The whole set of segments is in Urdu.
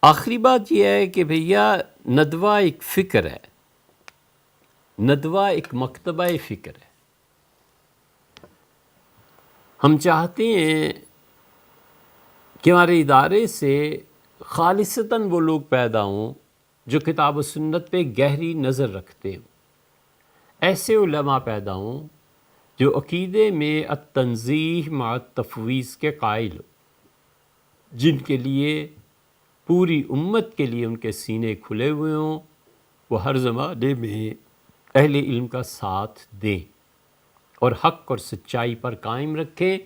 آخری بات یہ ہے کہ بھیا ندوہ ایک فکر ہے، ندوہ ایک مکتبہ فکر ہے۔ ہم چاہتے ہیں کہ ہمارے ادارے سے خالصتاً وہ لوگ پیدا ہوں جو کتاب و سنت پہ گہری نظر رکھتے ہوں، ایسے علماء پیدا ہوں جو عقیدے میں التنزیہ مع التفویض کے قائل ہوں، جن کے لیے پوری امت کے لیے ان کے سینے کھلے ہوئے ہوں، وہ ہر زمانے میں اہل علم کا ساتھ دیں اور حق اور سچائی پر قائم رکھیں،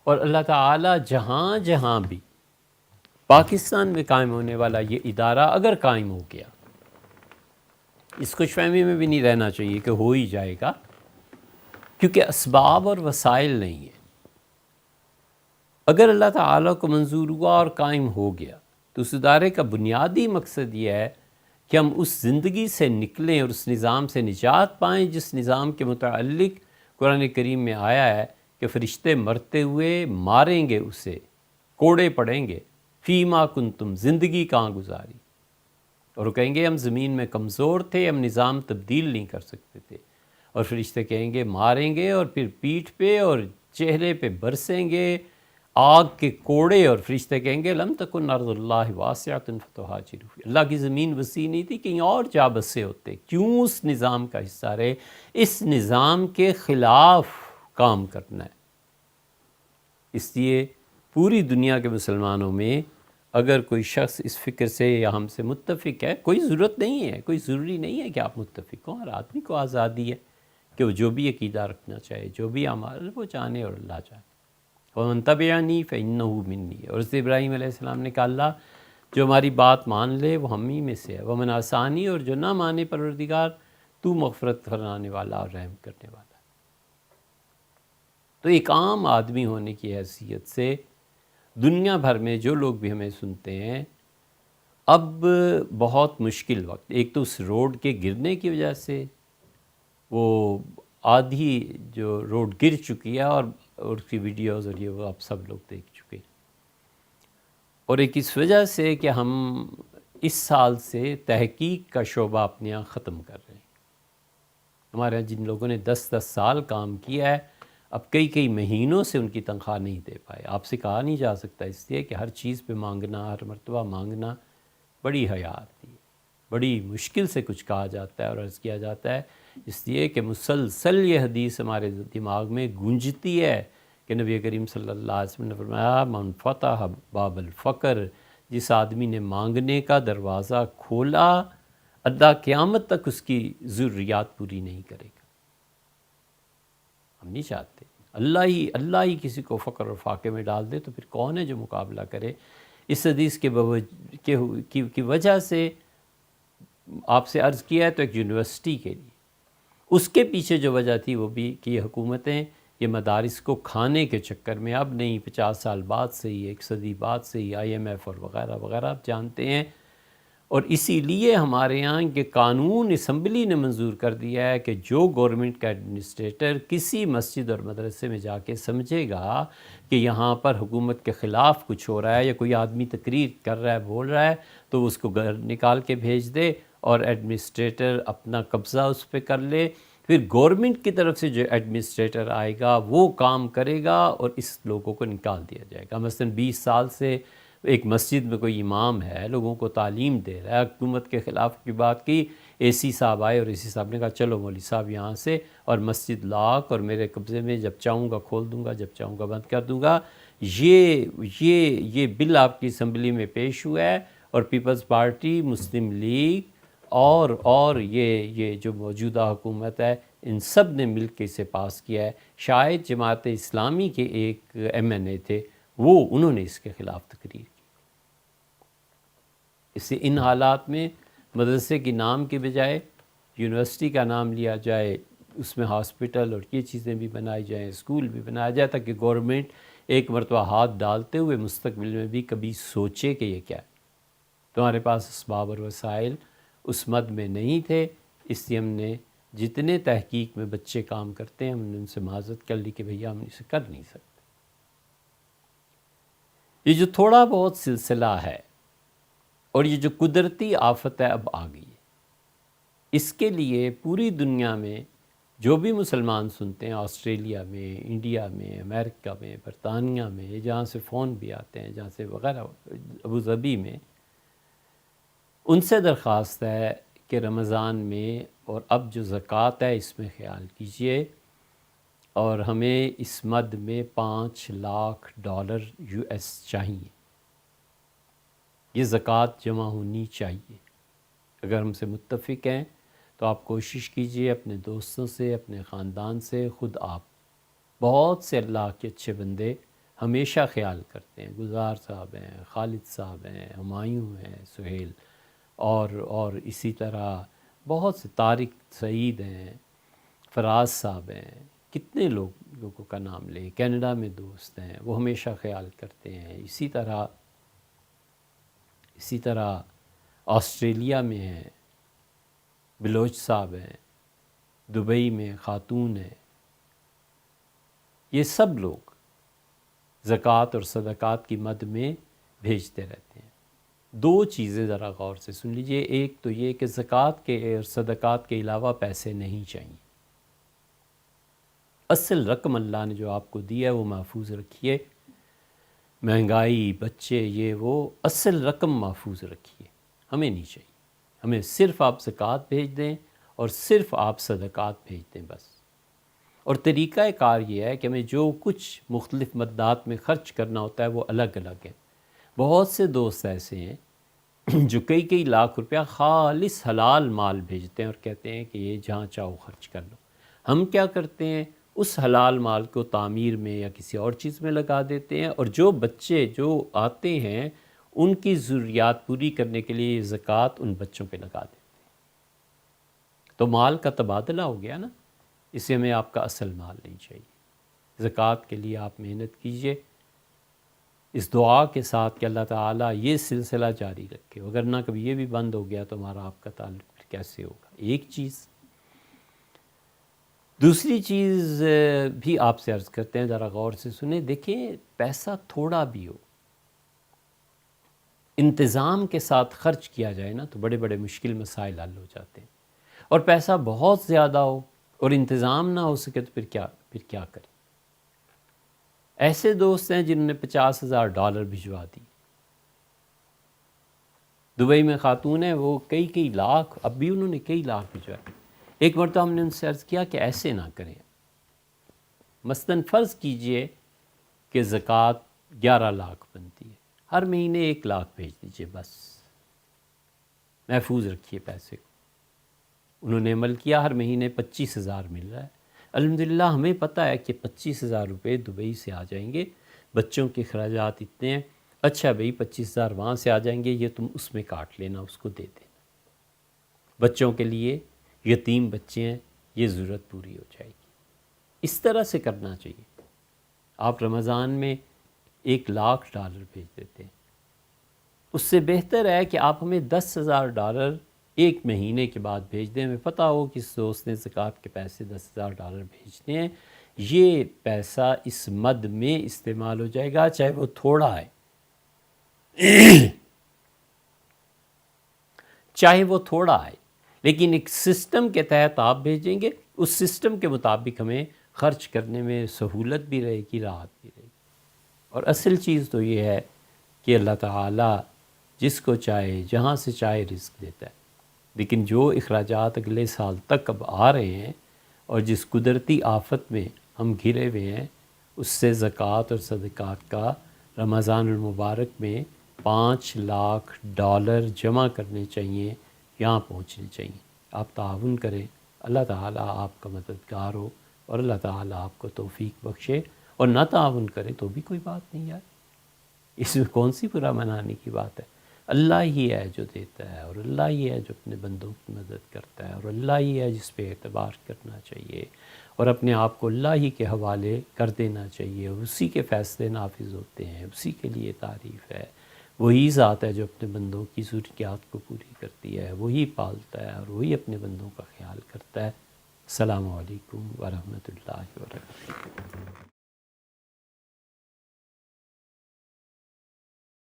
اور اللہ تعالی جہاں جہاں بھی پاکستان میں قائم ہونے والا یہ ادارہ اگر قائم ہو گیا، اس خوش فہمی میں بھی نہیں رہنا چاہیے کہ ہو ہی جائے گا، کیونکہ اسباب اور وسائل نہیں ہیں۔ اگر اللہ تعالیٰ کو منظور ہوا اور قائم ہو گیا تو اس ادارے کا بنیادی مقصد یہ ہے کہ ہم اس زندگی سے نکلیں اور اس نظام سے نجات پائیں جس نظام کے متعلق قرآن کریم میں آیا ہے کہ فرشتے مرتے ہوئے ماریں گے، اسے کوڑے پڑیں گے، فیما کنتم، زندگی کہاں گزاری، اور وہ کہیں گے ہم زمین میں کمزور تھے، ہم نظام تبدیل نہیں کر سکتے تھے، اور فرشتے کہیں گے ماریں گے، اور پھر پیٹھ پہ اور چہرے پہ برسیں گے آگ کے کوڑے، اور فرشتے کہیں گے لم تکن ارض اللہ واسعۃ فتہاجروا فیہا، اللہ کی زمین وسیع نہیں تھی، کہیں اور جا بسے ہوتے، کیوں اس نظام کا حصہ رہے؟ اس نظام کے خلاف کام کرنا ہے۔ اس لیے پوری دنیا کے مسلمانوں میں اگر کوئی شخص اس فکر سے یا ہم سے متفق ہے، کوئی ضرورت نہیں ہے، کوئی ضروری نہیں ہے کہ آپ متفق ہوں، ہر آدمی کو آزادی ہے کہ وہ جو بھی عقیدہ رکھنا چاہے، جو بھی اعمال وہ جانے اور اللہ جانے۔ وَمَن تَبِعَنِي فَإِنَّهُ مِنِّي، اور حضرت ابراہیم علیہ السلام نے کہا اللہ جو ہماری بات مان لے وہ ہم ہی میں سے ہے، وَمَن عَصَانِي، اور جو نہ مانے پروردگار تو مغفرت فرمانے والا اور رحم کرنے والا۔ تو ایک عام آدمی ہونے کی حیثیت سے دنیا بھر میں جو لوگ بھی ہمیں سنتے ہیں، اب بہت مشکل وقت، ایک تو اس روڈ کے گرنے کی وجہ سے وہ آدھی جو روڈ گر چکی ہے، اور اس کی ویڈیوز اور یہ وہ آپ سب لوگ دیکھ چکے ہیں، اور ایک اس وجہ سے کہ ہم اس سال سے تحقیق کا شعبہ اپنے یہاں ختم کر رہے ہیں۔ ہمارے یہاں جن لوگوں نے 10 سال کام کیا ہے، اب کئی مہینوں سے ان کی تنخواہ نہیں دے پائے۔ آپ سے کہا نہیں جا سکتا، اس لیے کہ ہر چیز پہ مانگنا، ہر مرتبہ مانگنا بڑی حیا آتی ہے، بڑی مشکل سے کچھ کہا جاتا ہے اور عرض کیا جاتا ہے، اس لیے کہ مسلسل یہ حدیث ہمارے دماغ میں گونجتی ہے کہ نبی کریم صلی اللہ علیہ وسلم نے فرمایا من فتح باب الفقر، جس آدمی نے مانگنے کا دروازہ کھولا اللہ قیامت تک اس کی ضروریات پوری نہیں کرے گا۔ ہم نہیں چاہتے اللہ ہی کسی کو فقر اور فاقے میں ڈال دے، تو پھر کون ہے جو مقابلہ کرے؟ اس حدیث کی وجہ سے آپ سے عرض کیا ہے تو ایک یونیورسٹی کے لیے، اس کے پیچھے جو وجہ تھی وہ بھی کہ یہ حکومتیں یہ مدارس کو کھانے کے چکر میں، اب نہیں 50 سال بعد سے ہی، 1 صدی بعد سے ہی IMF اور وغیرہ وغیرہ آپ جانتے ہیں، اور اسی لیے ہمارے یہاں کے قانون اسمبلی نے منظور کر دیا ہے کہ جو گورنمنٹ کا ایڈمنسٹریٹر کسی مسجد اور مدرسے میں جا کے سمجھے گا کہ یہاں پر حکومت کے خلاف کچھ ہو رہا ہے یا کوئی آدمی تقریر کر رہا ہے، بول رہا ہے، تو وہ اس کو گھر نکال کے بھیج دے اور ایڈمنسٹریٹر اپنا قبضہ اس پہ کر لے، پھر گورنمنٹ کی طرف سے جو ایڈمنسٹریٹر آئے گا وہ کام کرے گا اور اس لوگوں کو نکال دیا جائے گا۔ مثلا 20 سال سے ایک مسجد میں کوئی امام ہے، لوگوں کو تعلیم دے رہا ہے، حکومت کے خلاف کی بات کی، AC صاحب آئے اور AC صاحب نے کہا چلو مولوی صاحب یہاں سے، اور مسجد لاک اور میرے قبضے میں، جب چاہوں گا کھول دوں گا، جب چاہوں گا بند کر دوں گا۔ یہ بل آپ کی اسمبلی میں پیش ہوا ہے، اور پیپلز پارٹی، مسلم لیگ اور یہ جو موجودہ حکومت ہے، ان سب نے مل کے اسے پاس کیا ہے۔ شاید جماعت اسلامی کے ایک MNA تھے، انہوں نے اس کے خلاف تقریر کی۔ اس سے ان حالات میں مدرسے کے نام کے بجائے یونیورسٹی کا نام لیا جائے، اس میں ہاسپٹل اور یہ چیزیں بھی بنائی جائیں، اسکول بھی بنایا جائے، تاکہ گورنمنٹ ایک مرتبہ ہاتھ ڈالتے ہوئے مستقبل میں بھی کبھی سوچے کہ یہ کیا ہے۔ تمہارے پاس اسباب اور وسائل اس مد میں نہیں تھے، اس لیے ہم نے جتنے تحقیق میں بچے کام کرتے ہیں ہم نے ان سے معذرت کر لی کہ بھیا ہم اسے کر نہیں سکتے۔ یہ جو تھوڑا بہت سلسلہ ہے اور یہ جو قدرتی آفت ہے اب آ گئی ہے، اس کے لیے پوری دنیا میں جو بھی مسلمان سنتے ہیں، آسٹریلیا میں، انڈیا میں، امریکہ میں، برطانیہ میں، جہاں سے فون بھی آتے ہیں، جہاں سے وغیرہ، ابوظہبی میں، ان سے درخواست ہے کہ رمضان میں اور اب جو زکوٰۃ ہے اس میں خیال کیجئے، اور ہمیں اس مد میں $5 لاکھ US چاہیے، یہ زکوٰۃ جمع ہونی چاہیے۔ اگر ہم سے متفق ہیں تو آپ کوشش کیجئے اپنے دوستوں سے، اپنے خاندان سے، خود آپ، بہت سے اللہ کے اچھے بندے ہمیشہ خیال کرتے ہیں، گلزار صاحب ہیں، خالد صاحب ہیں، ہمایوں ہیں، سہیل، اور اسی طرح بہت سے، طارق سعید ہیں، فراز صاحب ہیں، کتنے لوگوں کا نام لیں، کینیڈا میں دوست ہیں، وہ ہمیشہ خیال کرتے ہیں۔ اسی طرح آسٹریلیا میں ہیں، بلوچ صاحب ہیں، دبئی میں خاتون ہیں، یہ سب لوگ زکوٰۃ اور صدقات کی مد میں بھیجتے رہتے ہیں۔ دو چیزیں ذرا غور سے سن لیجئے، ایک تو یہ کہ زکوٰۃ کے اور صدقات کے علاوہ پیسے نہیں چاہیے، اصل رقم اللہ نے جو آپ کو دی ہے وہ محفوظ رکھیے، مہنگائی، بچے، یہ وہ، اصل رقم محفوظ رکھیے، ہمیں نہیں چاہیے، ہمیں صرف آپ زکوٰۃ بھیج دیں اور صرف آپ صدقات بھیج دیں بس۔ اور طریقہ کار یہ ہے کہ ہمیں جو کچھ مختلف مدات میں خرچ کرنا ہوتا ہے وہ الگ الگ ہے۔ بہت سے دوست ایسے ہیں جو کئی لاکھ روپیہ خالص حلال مال بھیجتے ہیں اور کہتے ہیں کہ یہ جہاں چاہو خرچ کر لو۔ ہم کیا کرتے ہیں، اس حلال مال کو تعمیر میں یا کسی اور چیز میں لگا دیتے ہیں، اور جو بچے جو آتے ہیں ان کی ضروریات پوری کرنے کے لیے یہ زکوٰۃ ان بچوں پہ لگا دیتے ہیں۔ تو مال کا تبادلہ ہو گیا نا، اسے ہمیں آپ کا اصل مال نہیں چاہیے۔ زکوٰۃ کے لیے آپ محنت کیجئے، اس دعا کے ساتھ کہ اللہ تعالیٰ یہ سلسلہ جاری رکھے، وگرنہ کبھی یہ بھی بند ہو گیا تو ہمارا آپ کا تعلق کیسے ہوگا، ایک چیز۔ دوسری چیز بھی آپ سے عرض کرتے ہیں، ذرا غور سے سنیں، دیکھیں پیسہ تھوڑا بھی ہو، انتظام کے ساتھ خرچ کیا جائے نا تو بڑے بڑے مشکل مسائل حل ہو جاتے ہیں، اور پیسہ بہت زیادہ ہو اور انتظام نہ ہو سکے تو پھر کیا کریں۔ ایسے دوست ہیں جنہوں نے $50,000 بھجوا دی، دبئی میں خاتون ہیں، وہ کئی لاکھ، اب بھی انہوں نے کئی لاکھ بھجوائے۔ ایک مرتبہ ہم نے ان سے عرض کیا کہ ایسے نہ کریں، مثلاً فرض کیجئے کہ زکوٰۃ 11 لاکھ بنتی ہے، ہر مہینے 1 لاکھ بھیج دیجئے بس، محفوظ رکھیے پیسے کو۔ انہوں نے عمل کیا، ہر مہینے 25,000 مل رہا ہے۔ الحمدللہ ہمیں پتہ ہے کہ 25,000 روپے دبئی سے آ جائیں گے، بچوں کے اخراجات اتنے ہیں، اچھا بھئی 25,000 وہاں سے آ جائیں گے، یہ تم اس میں کاٹ لینا، اس کو دے دینا، بچوں کے لیے، یتیم بچے ہیں، یہ ضرورت پوری ہو جائے گی۔ اس طرح سے کرنا چاہیے۔ آپ رمضان میں $1 لاکھ بھیج دیتے ہیں، اس سے بہتر ہے کہ آپ ہمیں $10,000 ایک مہینے کے بعد بھیج دیں۔ ہمیں پتہ ہو کہ اس دوست نے زکوٰۃ کے پیسے $10,000 بھیجنے ہیں، یہ پیسہ اس مد میں استعمال ہو جائے گا، چاہے وہ تھوڑا ہے، چاہے وہ تھوڑا ہے، لیکن ایک سسٹم کے تحت آپ بھیجیں گے، اس سسٹم کے مطابق ہمیں خرچ کرنے میں سہولت بھی رہے گی، راحت بھی رہے گی۔ اور اصل چیز تو یہ ہے کہ اللہ تعالیٰ جس کو چاہے جہاں سے چاہے رزق دیتا ہے، لیکن جو اخراجات اگلے سال تک اب آ رہے ہیں اور جس قدرتی آفت میں ہم گھرے ہوئے ہیں، اس سے زکوٰۃ اور صدقات کا رمضان المبارک میں $5 لاکھ جمع کرنے چاہیے، یہاں پہنچنے چاہیے۔ آپ تعاون کریں، اللہ تعالیٰ آپ کا مددگار ہو اور اللہ تعالیٰ آپ کو توفیق بخشے، اور نہ تعاون کریں تو بھی کوئی بات نہیں یار، اس میں کون سی برا منانے کی بات ہے۔ اللہ ہی ہے جو دیتا ہے، اور اللہ ہی ہے جو اپنے بندوں کی مدد کرتا ہے، اور اللہ ہی ہے جس پہ اعتبار کرنا چاہیے، اور اپنے آپ کو اللہ ہی کے حوالے کر دینا چاہیے۔ اسی کے فیصلے نافذ ہوتے ہیں، اسی کے لیے تعریف ہے۔ وہی ذات ہے جو اپنے بندوں کی ضروریات کو پوری کرتی ہے، وہی پالتا ہے اور وہی اپنے بندوں کا خیال کرتا ہے۔ السلام علیکم ورحمۃ اللہ وبرکاتہ۔